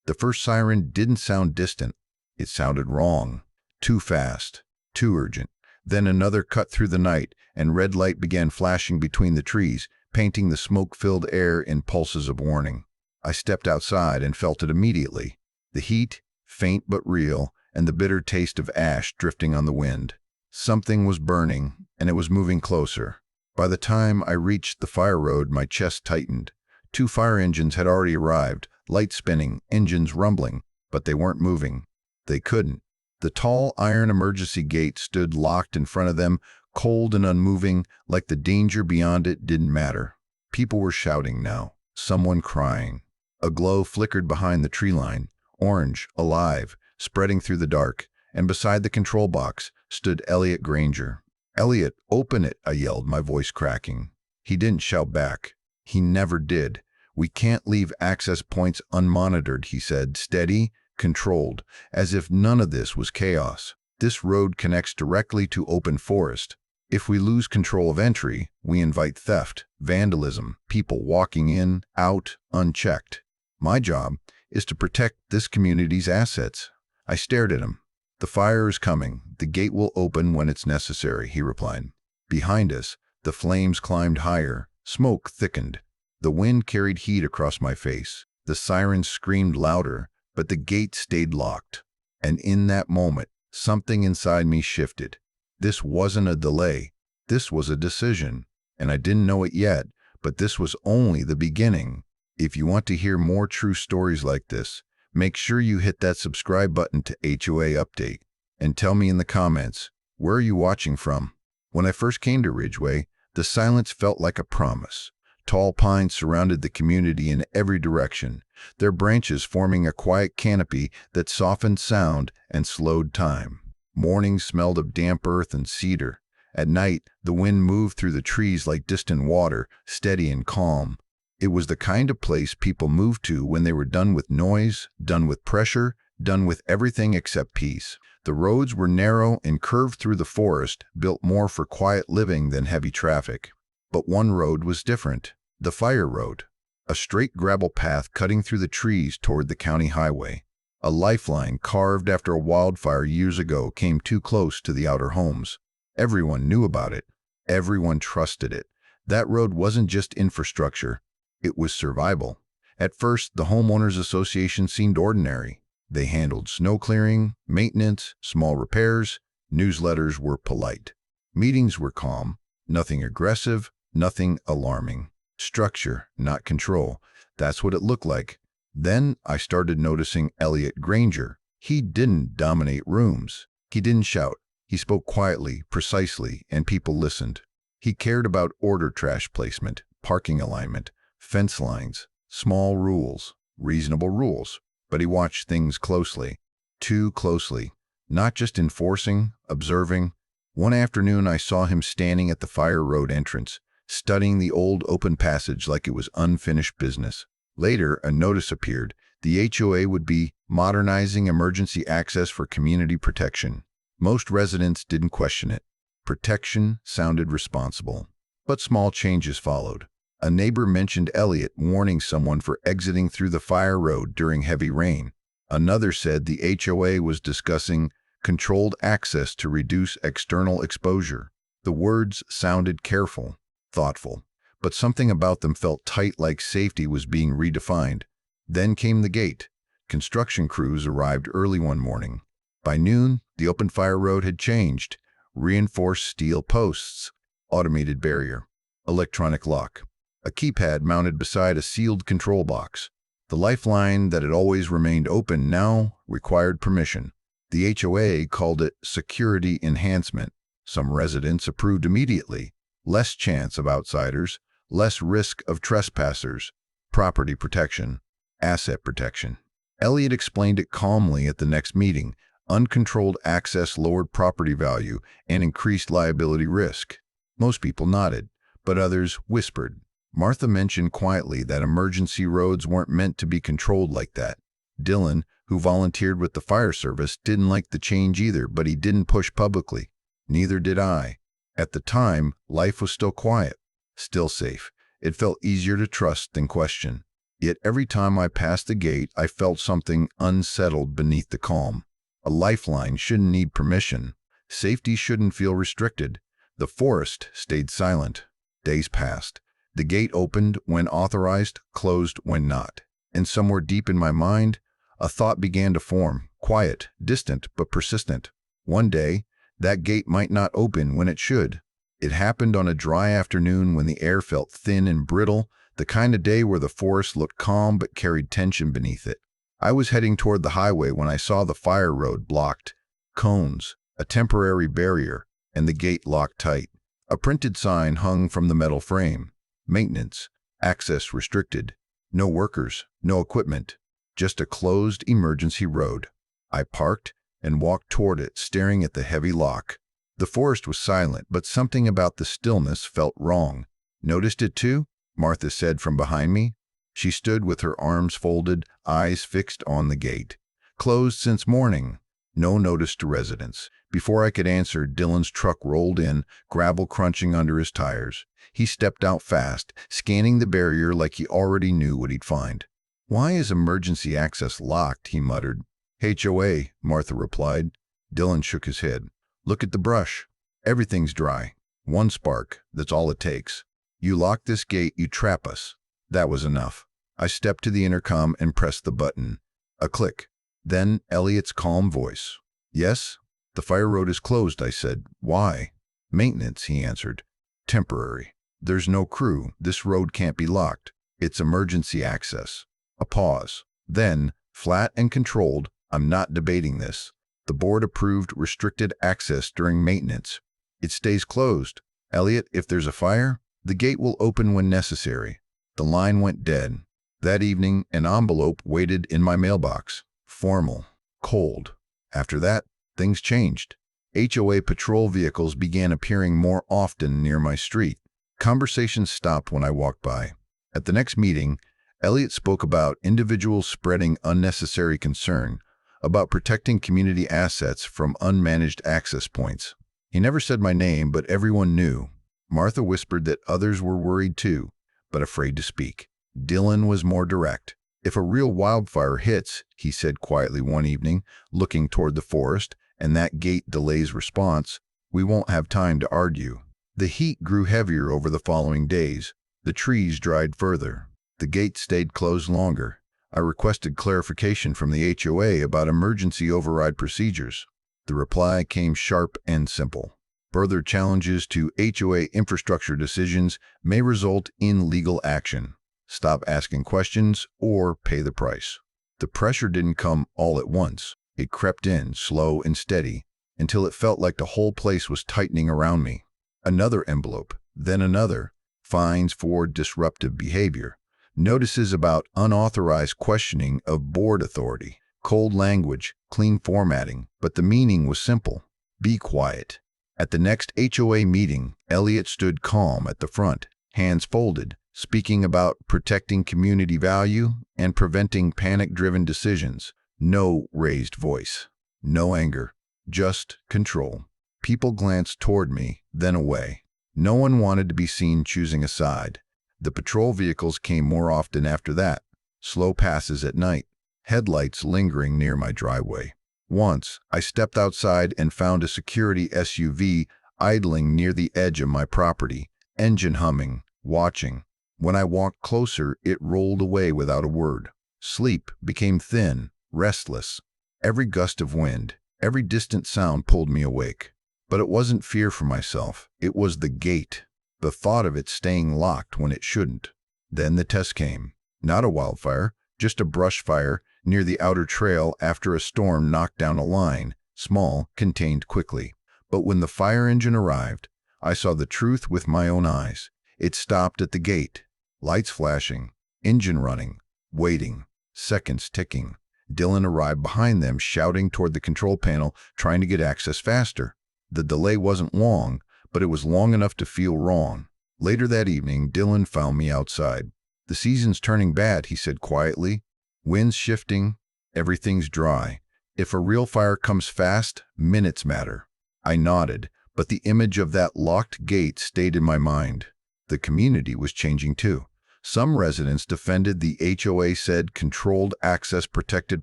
The first siren didn't sound distant. It sounded wrong. Too fast. Too urgent. Then another cut through the night, and red light began flashing between the trees, painting the smoke-filled air in pulses of warning. I stepped outside and felt it immediately. The heat, faint but real, and the bitter taste of ash drifting on the wind. Something was burning, and it was moving closer. By the time I reached the fire road, my chest tightened. 2 fire engines had already arrived, lights spinning, engines rumbling, but they weren't moving. They couldn't. The tall iron emergency gate stood locked in front of them, cold and unmoving, like the danger beyond it didn't matter. People were shouting now, someone crying. A glow flickered behind the tree line, orange, alive, spreading through the dark, and beside the control box stood Elliot Granger. "Elliot, open it," I yelled, my voice cracking. He didn't shout back. He never did. "We can't leave access points unmonitored," he said, steady, controlled, as if none of this was chaos. "This road connects directly to open forest. If we lose control of entry, we invite theft, vandalism, people walking in, out, unchecked. My job is to protect this community's assets." I stared at him. "The fire is coming. The gate will open when it's necessary," he replied. Behind us, the flames climbed higher. Smoke thickened. The wind carried heat across my face. The sirens screamed louder, but the gate stayed locked. And in that moment, something inside me shifted. This wasn't a delay. This was a decision. And I didn't know it yet, but this was only the beginning. If you want to hear more true stories like this, make sure you hit that subscribe button to HOA Update. And tell me in the comments, where are you watching from? When I first came to Ridgeway, the silence felt like a promise. Tall pines surrounded the community in every direction, their branches forming a quiet canopy that softened sound and slowed time. Mornings smelled of damp earth and cedar. At night, the wind moved through the trees like distant water, steady and calm. It was the kind of place people moved to when they were done with noise, done with pressure, done with everything except peace. The roads were narrow and curved through the forest, built more for quiet living than heavy traffic. But one road was different, the fire road. A straight gravel path cutting through the trees toward the county highway. A lifeline carved after a wildfire years ago came too close to the outer homes. Everyone knew about it. Everyone trusted it. That road wasn't just infrastructure. It was survival. At first, the homeowners association seemed ordinary. They handled snow clearing, maintenance, small repairs. Newsletters were polite. Meetings were calm. Nothing aggressive, nothing alarming. Structure, not control. That's what it looked like. Then I started noticing Elliot Granger. He didn't dominate rooms. He didn't shout. He spoke quietly, precisely, and people listened. He cared about order, trash placement, parking alignment, fence lines, small rules, reasonable rules. But he watched things closely, too closely, not just enforcing, observing. One afternoon I saw him standing at the fire road entrance, studying the old open passage like it was unfinished business. Later, a notice appeared. The HOA would be modernizing emergency access for community protection. Most residents didn't question it. Protection sounded responsible. But small changes followed. A neighbor mentioned Elliot warning someone for exiting through the fire road during heavy rain. Another said the HOA was discussing controlled access to reduce external exposure. The words sounded careful, thoughtful, but something about them felt tight, like safety was being redefined. Then came the gate. Construction crews arrived early one morning. By noon, the open fire road had changed. Reinforced steel posts, automated barrier, electronic lock, a keypad mounted beside a sealed control box. The lifeline that had always remained open now required permission. The HOA called it security enhancement. Some residents approved immediately. Less chance of outsiders, less risk of trespassers, property protection, asset protection. Elliot explained it calmly at the next meeting. Uncontrolled access lowered property value and increased liability risk. Most people nodded, but others whispered. Martha mentioned quietly that emergency roads weren't meant to be controlled like that. Dylan, who volunteered with the fire service, didn't like the change either, but he didn't push publicly. Neither did I. At the time, life was still quiet, still safe. It felt easier to trust than question. Yet every time I passed the gate, I felt something unsettled beneath the calm. A lifeline shouldn't need permission. Safety shouldn't feel restricted. The forest stayed silent. Days passed. The gate opened when authorized, closed when not. And somewhere deep in my mind, a thought began to form, quiet, distant, but persistent. One day, that gate might not open when it should. It happened on a dry afternoon when the air felt thin and brittle, the kind of day where the forest looked calm but carried tension beneath it. I was heading toward the highway when I saw the fire road blocked, cones, a temporary barrier, and the gate locked tight. A printed sign hung from the metal frame. Maintenance, access restricted. No workers, no equipment, just a closed emergency road. I parked and walked toward it, staring at the heavy lock. The forest was silent, but something about the stillness felt wrong. "Noticed it too?" Martha said from behind me. She stood with her arms folded, eyes fixed on the gate. "Closed since morning. No notice to residents." Before I could answer, Dylan's truck rolled in, gravel crunching under his tires. He stepped out fast, scanning the barrier like he already knew what he'd find. "Why is emergency access locked?" he muttered. "HOA," Martha replied. Dylan shook his head. "Look at the brush. Everything's dry. One spark, that's all it takes. You lock this gate, you trap us." That was enough. I stepped to the intercom and pressed the button. A click. Then Elliot's calm voice. "Yes? The fire road is closed," I said. "Why?" "Maintenance," he answered. "Temporary. There's no crew. This road can't be locked. It's emergency access." A pause. Then, flat and controlled, "I'm not debating this. The board approved restricted access during maintenance. It stays closed. Elliot, if there's a fire, the gate will open when necessary." The line went dead. That evening, an envelope waited in my mailbox. Formal. Cold. After that, things changed. HOA patrol vehicles began appearing more often near my street. Conversations stopped when I walked by. At the next meeting, Elliot spoke about individuals spreading unnecessary concern, about protecting community assets from unmanaged access points. He never said my name, but everyone knew. Martha whispered that others were worried too, but afraid to speak. Dylan was more direct. "If a real wildfire hits," he said quietly one evening, looking toward the forest, "and that gate delays response, we won't have time to argue." The heat grew heavier over the following days. The trees dried further. The gate stayed closed longer. I requested clarification from the HOA about emergency override procedures. The reply came sharp and simple. Further challenges to HOA infrastructure decisions may result in legal action. Stop asking questions or pay the price. The pressure didn't come all at once. It crept in, slow and steady, until it felt like the whole place was tightening around me. Another envelope, then another. Fines for disruptive behavior. Notices about unauthorized questioning of board authority. Cold language, clean formatting, but the meaning was simple. Be quiet. At the next HOA meeting, Elliot stood calm at the front, hands folded, speaking about protecting community value and preventing panic-driven decisions. No raised voice. No anger. Just control. People glanced toward me, then away. No one wanted to be seen choosing a side. The patrol vehicles came more often after that. Slow passes at night. Headlights lingering near my driveway. Once, I stepped outside and found a security SUV idling near the edge of my property, engine humming, watching. When I walked closer, it rolled away without a word. Sleep became thin, restless. Every gust of wind, every distant sound pulled me awake. But it wasn't fear for myself. It was the gate. The thought of it staying locked when it shouldn't. Then the test came. Not a wildfire, just a brush fire near the outer trail after a storm knocked down a line, small, contained quickly. But when the fire engine arrived, I saw the truth with my own eyes. It stopped at the gate. Lights flashing, engine running, waiting, seconds ticking. Dylan arrived behind them, shouting toward the control panel, trying to get access faster. The delay wasn't long, but it was long enough to feel wrong. Later that evening, Dylan found me outside. "The season's turning bad," he said quietly. "Wind's shifting, everything's dry. If a real fire comes fast, minutes matter." I nodded, but the image of that locked gate stayed in my mind. The community was changing too. Some residents defended the HOA, said controlled access protected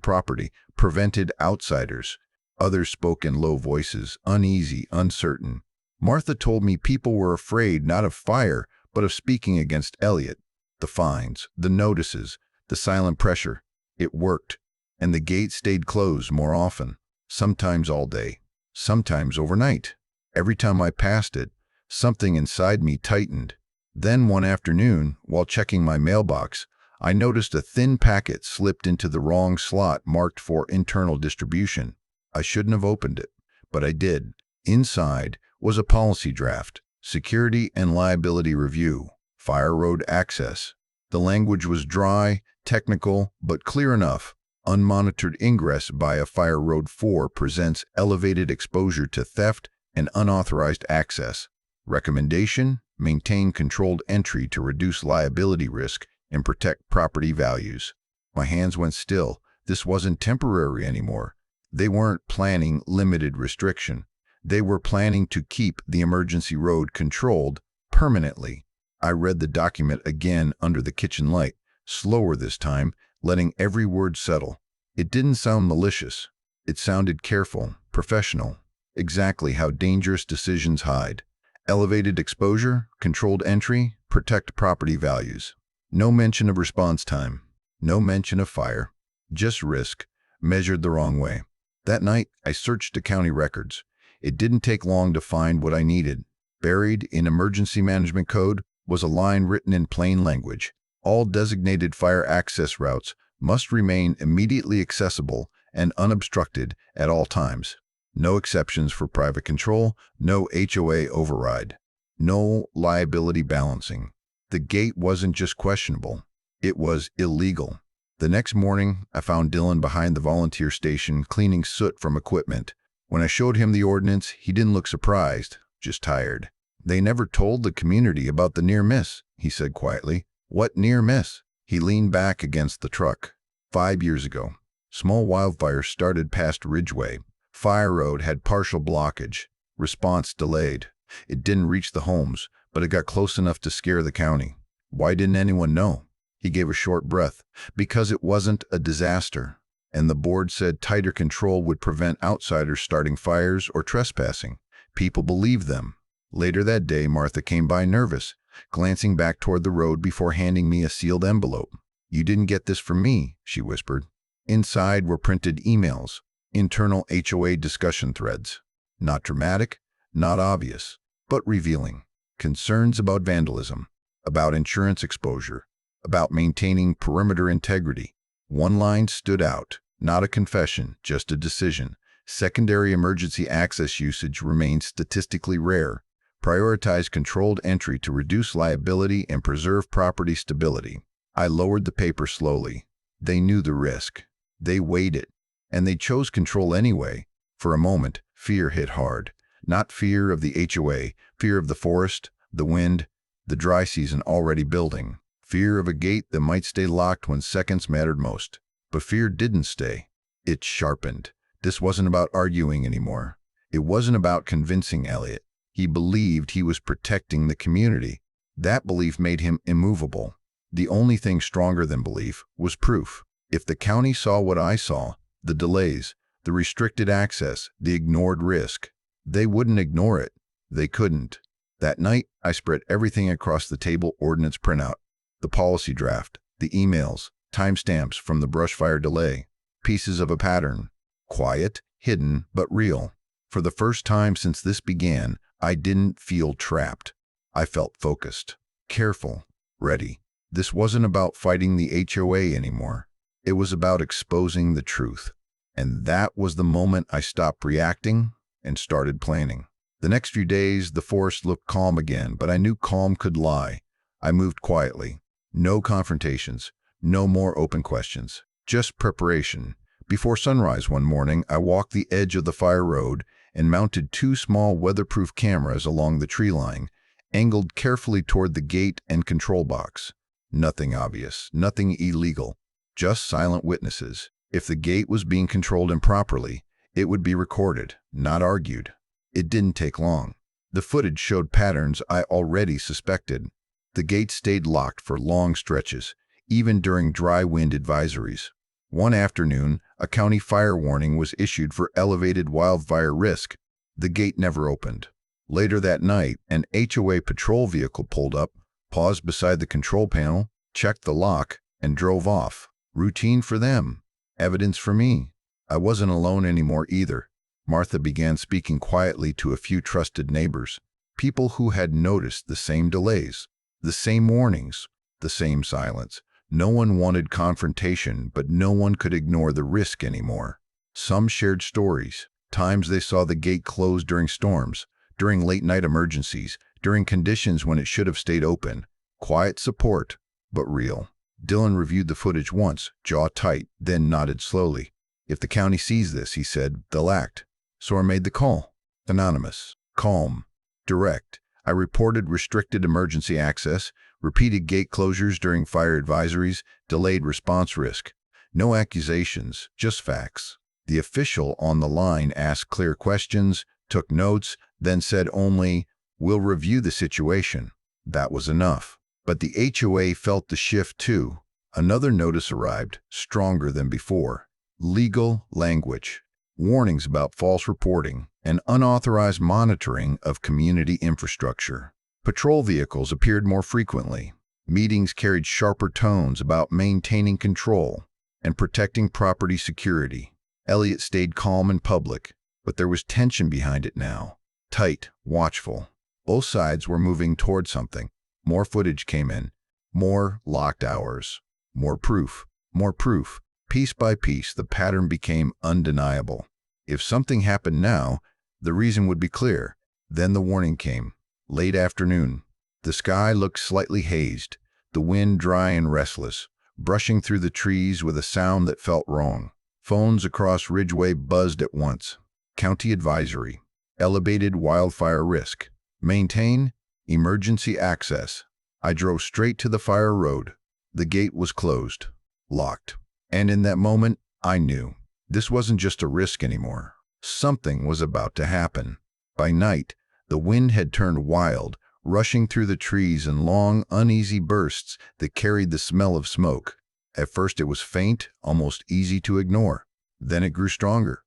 property, prevented outsiders. Others spoke in low voices, uneasy, uncertain. Martha told me people were afraid not of fire, but of speaking against Elliot. The fines, the notices, the silent pressure. It worked, and the gate stayed closed more often, sometimes all day, sometimes overnight. Every time I passed it, something inside me tightened. Then one afternoon, while checking my mailbox, I noticed a thin packet slipped into the wrong slot marked for internal distribution. I shouldn't have opened it, but I did. Inside was a policy draft, security and liability review, fire road access. The language was dry, technical, but clear enough. Unmonitored ingress by a fire road 4 presents elevated exposure to theft and unauthorized access. Recommendation: maintain controlled entry to reduce liability risk and protect property values. My hands went still. This wasn't temporary anymore. They weren't planning limited restriction. They were planning to keep the emergency road controlled permanently. I read the document again under the kitchen light, slower this time, letting every word settle. It didn't sound malicious. It sounded careful, professional, exactly how dangerous decisions hide. Elevated exposure, controlled entry, protect property values. No mention of response time. No mention of fire. Just risk, measured the wrong way. That night, I searched the county records. It didn't take long to find what I needed. Buried in emergency management code was a line written in plain language. All designated fire access routes must remain immediately accessible and unobstructed at all times. No exceptions for private control, no HOA override, no liability balancing. The gate wasn't just questionable, it was illegal. The next morning, I found Dylan behind the volunteer station cleaning soot from equipment. When I showed him the ordinance, he didn't look surprised, just tired. "They never told the community about the near miss," he said quietly. "What near miss?" He leaned back against the truck. 5 years ago, small wildfires started past Ridgeway. Fire road had partial blockage. Response delayed. It didn't reach the homes, but it got close enough to scare the county. Why didn't anyone know? He gave a short breath. Because it wasn't a disaster. And the board said tighter control would prevent outsiders starting fires or trespassing. People believed them. Later that day, Martha came by nervous, glancing back toward the road before handing me a sealed envelope. "You didn't get this from me," she whispered. Inside were printed emails, internal HOA discussion threads. Not dramatic, not obvious, but revealing. Concerns about vandalism, about insurance exposure, about maintaining perimeter integrity. One line stood out, not a confession, just a decision. Secondary emergency access usage remains statistically rare. Prioritize controlled entry to reduce liability and preserve property stability. I lowered the paper slowly. They knew the risk. They weighed it. And they chose control anyway. For a moment, fear hit hard. Not fear of the HOA, fear of the forest, the wind, the dry season already building. Fear of a gate that might stay locked when seconds mattered most. But fear didn't stay. It sharpened. This wasn't about arguing anymore. It wasn't about convincing Elliot. He believed he was protecting the community. That belief made him immovable. The only thing stronger than belief was proof. If the county saw what I saw, the delays, the restricted access, the ignored risk, they wouldn't ignore it. They couldn't. That night, I spread everything across the table: ordinance printout, the policy draft, the emails, timestamps from the brush fire delay, pieces of a pattern. Quiet, hidden, but real. For the first time since this began, I didn't feel trapped. I felt focused, careful, ready. This wasn't about fighting the HOA anymore. It was about exposing the truth. And that was the moment I stopped reacting and started planning. The next few days, the forest looked calm again, but I knew calm could lie. I moved quietly. No confrontations, no more open questions, just preparation. Before sunrise one morning, I walked the edge of the fire road and mounted 2 small weatherproof cameras along the tree line, angled carefully toward the gate and control box. Nothing obvious, nothing illegal, just silent witnesses. If the gate was being controlled improperly, it would be recorded, not argued. It didn't take long. The footage showed patterns I already suspected. The gate stayed locked for long stretches, even during dry wind advisories. One afternoon, a county fire warning was issued for elevated wildfire risk. The gate never opened. Later that night, an HOA patrol vehicle pulled up, paused beside the control panel, checked the lock, and drove off. Routine for them. Evidence for me. I wasn't alone anymore either. Martha began speaking quietly to a few trusted neighbors, people who had noticed the same delays, the same warnings, the same silence. No one wanted confrontation, but no one could ignore the risk anymore. Some shared stories, times they saw the gate closed during storms, during late-night emergencies, during conditions when it should have stayed open. Quiet support, but real. Dylan reviewed the footage once, jaw tight, then nodded slowly. If the county sees this, he said, they'll act. So I made the call. Anonymous, calm, direct. I reported restricted emergency access, repeated gate closures during fire advisories, delayed response risk. No accusations, just facts. The official on the line asked clear questions, took notes, then said only, "We'll review the situation." That was enough. But the HOA felt the shift too. Another notice arrived, stronger than before. Legal language. Warnings about false reporting and unauthorized monitoring of community infrastructure. Patrol vehicles appeared more frequently. Meetings carried sharper tones about maintaining control and protecting property security. Elliot stayed calm in public, but there was tension behind it now. Tight, watchful. Both sides were moving toward something. More footage came in. More locked hours. More proof. More proof. Piece by piece, the pattern became undeniable. If something happened now, the reason would be clear. Then the warning came. Late afternoon. The sky looked slightly hazed, the wind dry and restless, brushing through the trees with a sound that felt wrong. Phones across Ridgeway buzzed at once. County advisory. Elevated wildfire risk. Maintain emergency access. I drove straight to the fire road. The gate was closed. Locked. And in that moment, I knew. This wasn't just a risk anymore. Something was about to happen. By night, the wind had turned wild, rushing through the trees in long, uneasy bursts that carried the smell of smoke. At first it was faint, almost easy to ignore. Then it grew stronger.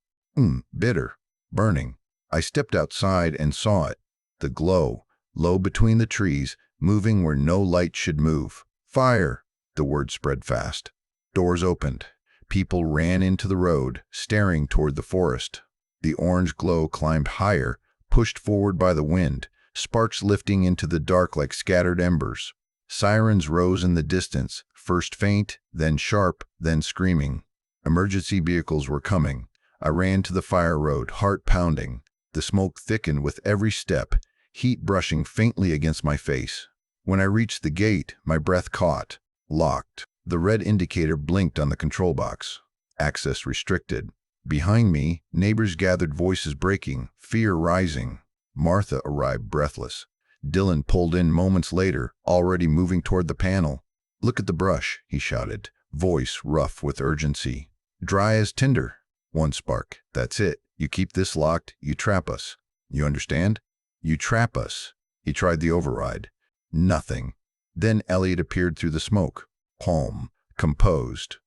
Bitter. Burning. I stepped outside and saw it. The glow, low between the trees, moving where no light should move. Fire! The word spread fast. Doors opened. People ran into the road, staring toward the forest. The orange glow climbed higher, pushed forward by the wind, sparks lifting into the dark like scattered embers. Sirens rose in the distance, first faint, then sharp, then screaming. Emergency vehicles were coming. I ran to the fire road, heart pounding. The smoke thickened with every step, heat brushing faintly against my face. When I reached the gate, my breath caught. Locked. The red indicator blinked on the control box. Access restricted. Behind me, neighbors gathered, voices breaking, fear rising. Martha arrived breathless. Dylan pulled in moments later, already moving toward the panel. "Look at the brush," he shouted, voice rough with urgency. "Dry as tinder." One spark. "That's it. You keep this locked, you trap us. You understand? You trap us." He tried the override. Nothing. Then Elliot appeared through the smoke. Calm, composed,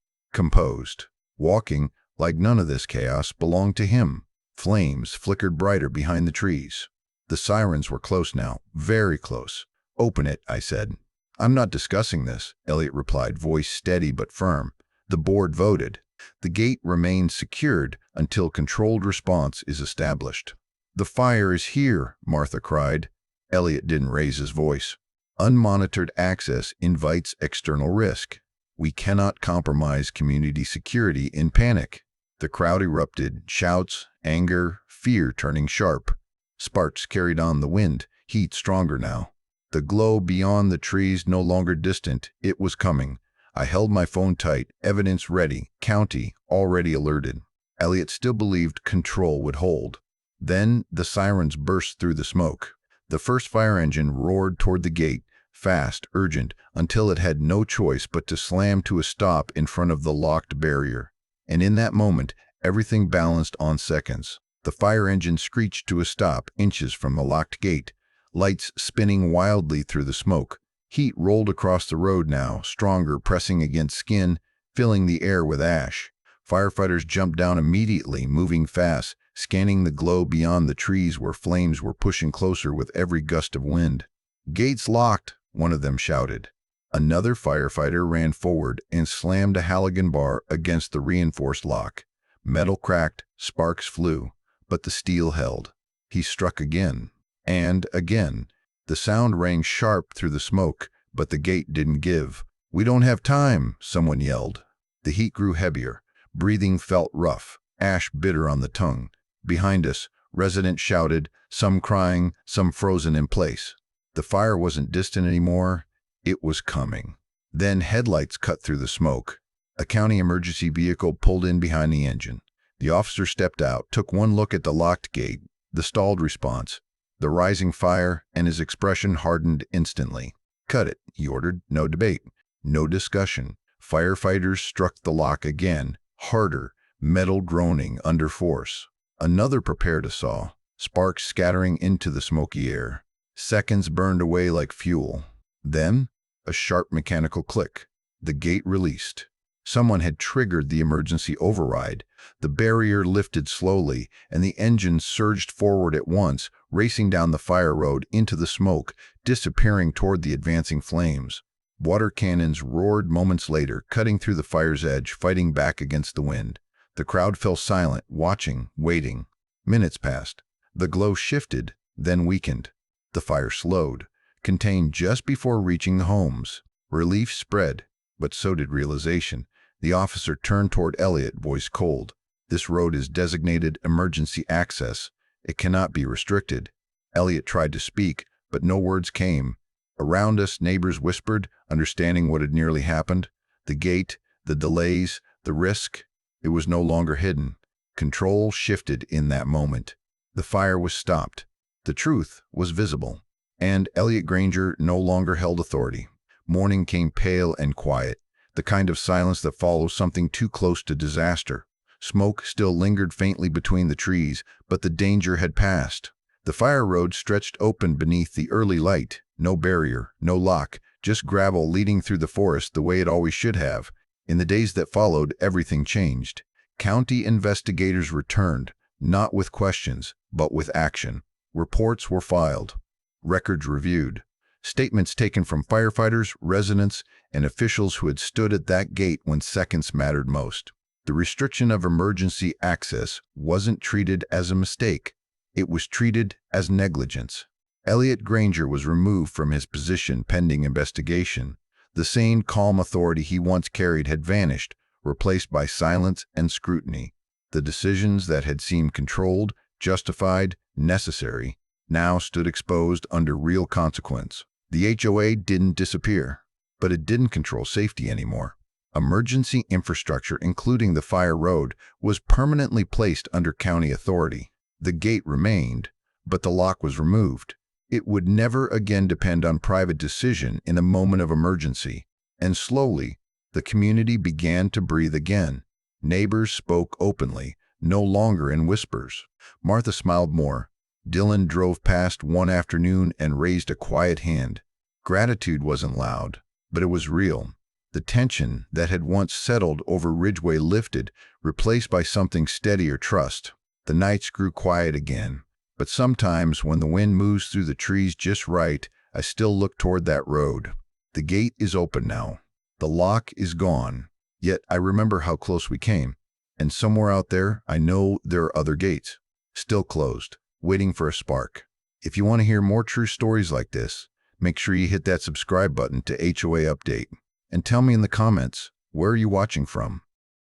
walking like none of this chaos belonged to him. Flames flickered brighter behind the trees. The sirens were close now, very close. "Open it," I said. "I'm not discussing this," Elliot replied, voice steady but firm. "The board voted. The gate remains secured until controlled response is established." "The fire is here," Martha cried. Elliot didn't raise his voice. "Unmonitored access invites external risk. We cannot compromise community security in panic." The crowd erupted, shouts, anger, fear turning sharp. Sparks carried on the wind, heat stronger now. The glow beyond the trees no longer distant, it was coming. I held my phone tight, evidence ready, county already alerted. Elliot still believed control would hold. Then the sirens burst through the smoke. The first fire engine roared toward the gate, fast, urgent, until it had no choice but to slam to a stop in front of the locked barrier. And in that moment, everything balanced on seconds. The fire engine screeched to a stop inches from the locked gate, lights spinning wildly through the smoke. Heat rolled across the road now, stronger, pressing against skin, filling the air with ash. Firefighters jumped down immediately, moving fast, scanning the glow beyond the trees where flames were pushing closer with every gust of wind. "Gates locked," one of them shouted. Another firefighter ran forward and slammed a halogen bar against the reinforced lock. Metal cracked, sparks flew, but the steel held. He struck again, and again. The sound rang sharp through the smoke, but the gate didn't give. "We don't have time," someone yelled. The heat grew heavier. Breathing felt rough, ash bitter on the tongue. Behind us, residents shouted, some crying, some frozen in place. The fire wasn't distant anymore. It was coming. Then headlights cut through the smoke. A county emergency vehicle pulled in behind the engine. The officer stepped out, took one look at the locked gate, the stalled response, the rising fire, and his expression hardened instantly. "Cut it," he ordered. "No debate. No discussion." Firefighters struck the lock again, harder, metal groaning under force. Another prepared a saw, sparks scattering into the smoky air. Seconds burned away like fuel. Then, a sharp mechanical click. The gate released. Someone had triggered the emergency override. The barrier lifted slowly, and the engine surged forward at once, racing down the fire road into the smoke, disappearing toward the advancing flames. Water cannons roared moments later, cutting through the fire's edge, fighting back against the wind. The crowd fell silent, watching, waiting. Minutes passed. The glow shifted, then weakened. The fire slowed, contained just before reaching the homes. Relief spread, but so did realization. The officer turned toward Elliot, voice cold. "This road is designated emergency access. It cannot be restricted." Elliot tried to speak, but no words came. Around us, neighbors whispered, understanding what had nearly happened. The gate, the delays, the risk. It was no longer hidden. Control shifted in that moment. The fire was stopped. The truth was visible. And Elliot Granger no longer held authority. Morning came pale and quiet, the kind of silence that follows something too close to disaster. Smoke still lingered faintly between the trees, but the danger had passed. The fire road stretched open beneath the early light. No barrier, no lock, just gravel leading through the forest the way it always should have. In the days that followed, everything changed. County investigators returned, not with questions, but with action. Reports were filed, records reviewed, statements taken from firefighters, residents, and officials who had stood at that gate when seconds mattered most. The restriction of emergency access wasn't treated as a mistake. It was treated as negligence. Elliot Granger was removed from his position pending investigation. The same calm authority he once carried had vanished, replaced by silence and scrutiny. The decisions that had seemed controlled, justified, necessary, now stood exposed under real consequence. The HOA didn't disappear, but it didn't control safety anymore. Emergency infrastructure, including the fire road, was permanently placed under county authority. The gate remained, but the lock was removed. It would never again depend on private decision in a moment of emergency. And slowly, the community began to breathe again. Neighbors spoke openly, no longer in whispers. Martha smiled more. Dylan drove past one afternoon and raised a quiet hand. Gratitude wasn't loud, but it was real. The tension that had once settled over Ridgeway lifted, replaced by something steadier: trust. The nights grew quiet again, but sometimes when the wind moves through the trees just right, I still look toward that road. The gate is open now. The lock is gone. Yet I remember how close we came. And somewhere out there, I know there are other gates, still closed, waiting for a spark. If you want to hear more true stories like this, make sure you hit that subscribe button to HOA Update. And tell me in the comments, where are you watching from?